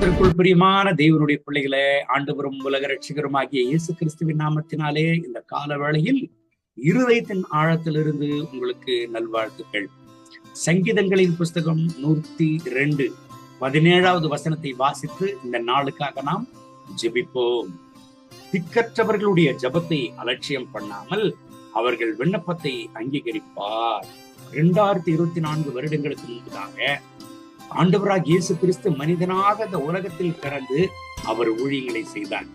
கர்த்தருக்குள் பிரியமான தேவனுடைய பிள்ளைகளே, ஆண்டவரும் உலக ரட்சகருமாகிய இயேசு கிறிஸ்துவின் நாமத்தினாலே இந்த கால வேளையில் இருதயத்தின் ஆழத்திலிருந்து உங்களுக்கு நல்வாழ்த்துக்கள். சங்கீதங்களின் புஸ்தகம் 102 17வது வசனத்தை வாசித்து இந்த நாளுக்காக நாம் ஜெபிப்போம். திக்கற்றவர்களுடைய ஜெபத்தை அலட்சியம் பண்ணாமல் அவர்கள் விண்ணப்பத்தை அங்கீகரிப்பார். 2024 வருடங்களுக்கு முன்பதாக ஆண்டவராக இயேசு கிறிஸ்து மனிதனாக இந்த உலகத்தில் பிறந்து அவர் ஊழியங்களை செய்தார்.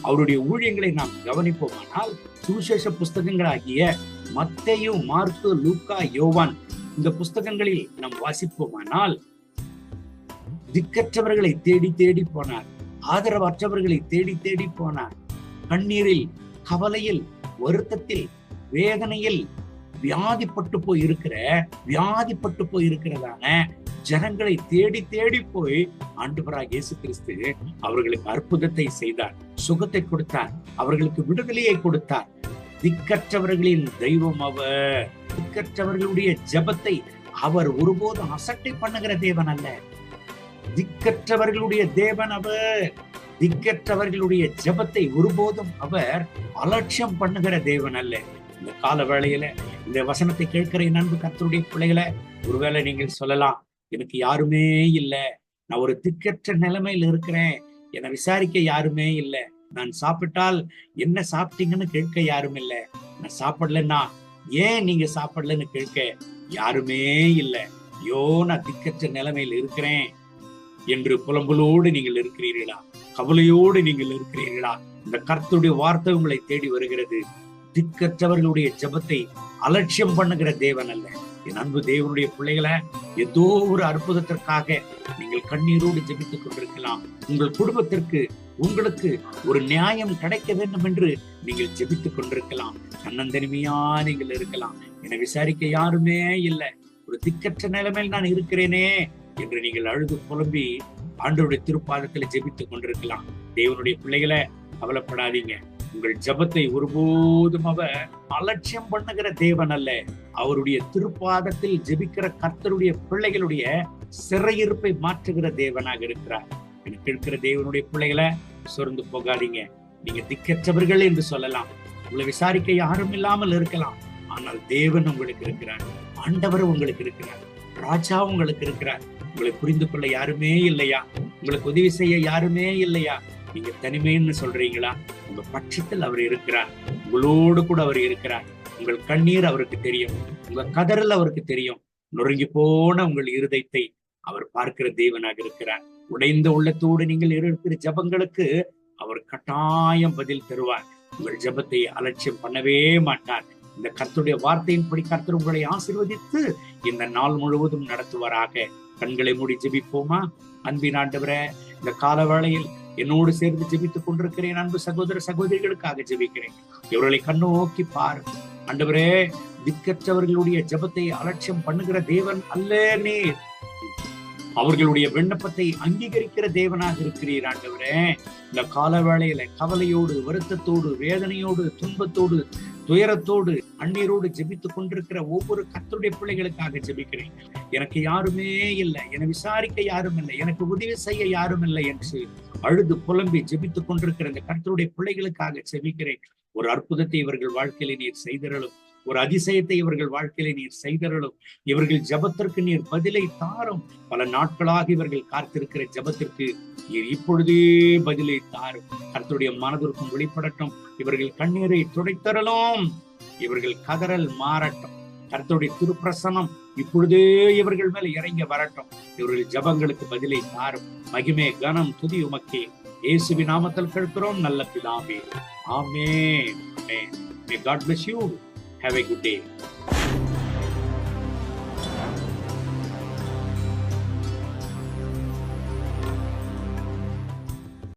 அவருடைய ஊழியங்களை நாம் கவனிப்போமானால் சுவிசேஷ புஸ்தகங்களாகிய மத்தேயு, மார்க்கு, லூக்கா, யோவான் இந்த புஸ்தகங்களில் நாம் வாசிப்போமானால் திக்கற்றவர்களை தேடி தேடி போனார். ஆதரவற்றவர்களை தேடி தேடி போனார். கண்ணீரில், கவலையில், வருத்தத்தில், வேதனையில் வியாதிப்பட்டு போயிருக்கிறதான ஜனங்களை தேடி தேடி போய் ஆண்டவராக இயேசு கிறிஸ்து அவர்களுக்கு அற்புதத்தை செய்தார், சுகத்தை கொடுத்தார், அவர்களுக்கு விடுதலையை கொடுத்தார். திக்கற்றவர்களின் தெய்வம் அவர். திக்கற்றவர்களுடைய ஜெபத்தை அவர் ஒருபோதும் அசட்டை பண்ணுகிற தேவன் அல்ல. திக்கற்றவர்களுடைய தேவன் அவர். திக்கற்றவர்களுடைய ஜெபத்தை ஒருபோதும் அவர் அலட்சியம் பண்ணுகிற தேவன் அல்ல. இந்த கால வேளையில இந்த வசனத்தை கேட்கிற நண்பு கர்த்தருடைய பிள்ளைகளை, ஒருவேளை நீங்கள் சொல்லலாம், எனக்கு யாருமே இல்லை, நான் ஒரு திக்கற்ற நிலைமையில இருக்கிறேன், என்னை விசாரிக்க யாருமே இல்லை, நான் சாப்பிட்டால் என்ன சாப்பிட்டீங்கன்னு கேட்க யாரும் இல்லை, நான் சாப்பிடலன்னா ஏன் நீங்க சாப்பிடலன்னு கேட்க யாருமே இல்லை, ஐயோ நான் திக்கற்ற நிலைமையில் இருக்கிறேன் என்று புலம்பலோடு நீங்கள் இருக்கிறீர்களா? கவலையோடு நீங்கள் இருக்கிறீர்களா? இந்த கர்த்தருடைய வார்த்தை உங்களை தேடி வருகிறது. திக்கற்றவர்களுடைய ஜெபத்தை அலட்சியம் பண்ணுகிற தேவன் அல்ல. என் அன்பு தேவனுடைய பிள்ளைகளை, ஏதோ ஒரு அற்புதத்திற்காக நீங்கள் கண்ணீரோடு ஜெபித்துக் கொண்டிருக்கலாம். உங்கள் குடும்பத்திற்கு, உங்களுக்கு ஒரு நியாயம் கிடைக்க வேண்டும் என்று நீங்கள் ஜெபித்துக் கொண்டிருக்கலாம். தன்னந்தனிமையா நீங்கள் இருக்கலாம். என்னை விசாரிக்க யாருமே இல்லை, ஒரு திக்கற்ற நிலைமையில் நான் இருக்கிறேனே என்று நீங்கள் அழுது புலம்பி ஆண்டவருடைய திருப்பாதத்தில் ஜெபித்துக் கொண்டிருக்கலாம். தேவனுடைய பிள்ளைகளை, கவலைப்படாதீங்க. உங்கள் ஜெபத்தை ஒருபோதும் அவர் அலட்சியம் பண்ணுகிற தேவன் அல்ல. அவருடைய திருப்பாதத்தில் ஜெபிக்கிற கர்த்தருடைய பிள்ளைகளுடைய சிறையிருப்பை மாற்றுகிற தேவனாக இருக்கிறார். எனக்கு இருக்கிற தேவனுடைய பிள்ளைகளை, சொர்ந்து போகாதீங்க. நீங்க திக்கற்றவர்கள் என்று சொல்லலாம், உங்களை விசாரிக்க யாரும் இல்லாமல் இருக்கலாம். ஆனால் தேவன் உங்களுக்கு இருக்கிறார், ஆண்டவர் உங்களுக்கு இருக்கிறார், ராஜா உங்களுக்கு இருக்கிறார். உங்களை புரிந்து கொள்ள யாருமே இல்லையா? உங்களுக்கு உதவி செய்ய யாருமே இல்லையா? நீங்க தனிமைன்னு சொல்றீங்களா? உங்க பட்சத்தில் அவர் இருக்கிறார், உங்களோடு கூட அவர் இருக்கிறார். உங்கள் கண்ணீர் அவருக்கு தெரியும், உங்க கதறல் அவருக்கு தெரியும். நொறுங்கி போன உங்கள் இருதயத்தை அவர் பார்க்கிற தேவனாக இருக்கிறார். உடைந்த உள்ளத்தோடு நீங்கள் இருக்கிற ஜெபங்களுக்கு அவர் கட்டாயம் பதில் தருவார். உங்கள் ஜெபத்தை அலட்சியம் பண்ணவே மாட்டார். இந்த கர்த்தருடைய வார்த்தையின்படி கர்த்தர் உங்களை ஆசீர்வதித்து இந்த நாள் முழுவதும் நடத்துவாராக. கண்களை மூடி ஜெபிப்போமா? அன்பின் ஆண்டவரே, இந்த கால வேளையில் என்னோடு சேர்ந்து ஜெபித்துக் கொண்டிருக்கிறேன் அன்பு சகோதர சகோதரிகளுக்காக ஜெபிக்கிறேன். இவர்களை கண்ணோக்கி பாரு ஆண்டவரே. திக்கற்றவர்களுடைய ஜெபத்தை அலட்சியம் பண்ணுகிற தேவன் அல்ல நீர். அவர்களுடைய விண்ணப்பத்தை அங்கீகரிக்கிற தேவனாக இருக்கிறீர் ஆண்டவரே. இந்த கால வேளையில கவலையோடு, வருத்தத்தோடு, வேதனையோடு, துன்பத்தோடு, துயரத்தோடு, அண்ணீரோடு ஜெபித்துக் கொண்டிருக்கிற ஒவ்வொரு கர்த்தருடைய பிள்ளைகளுக்காக ஜெபிக்கிறேன். எனக்கு யாருமே இல்லை, என்னை விசாரிக்க யாரும் இல்லை, எனக்கு உதவி செய்ய யாரும் இல்லை என்று அழுது புலம்பி ஜெபித்துக் கொண்டிருக்கிற இந்த கர்த்தருடைய பிள்ளைகளுக்காக ஜெபிக்கிறேன். ஒரு அற்புதத்தை இவர்கள் வாழ்க்கையில நீர் செய்தரலும், ஒரு அதிசயத்தை இவர்கள் வாழ்க்கையில நீர் செய்தரலும். இவர்கள் ஜெபத்திற்கு நீர் பதிலை தாரும். பல நாட்களாக இவர்கள் காத்திருக்கிற ஜெபத்திற்கு நீர் இப்பொழுதே பதிலை தாரும். கர்த்தருடைய மனதிற்கும் வெளிப்படட்டும். இவர்கள் கண்ணீரை துடைத்தரலும். இவர்கள் கதறல் மாறட்டும். கர்த்தருடைய திருப்பிரசனம் இப்பொழுதே இவர்கள் மேல இறங்கி வரட்டும். இவர்கள் ஜெபங்களுக்கு பதிலை தாரும். மகிமே, கனம், துதி உமக்கே. இயேசுவின் நாமத்தில் கேட்கிறோம் நல்ல பிதாவே. ஆமென். May God bless you. Have a good day.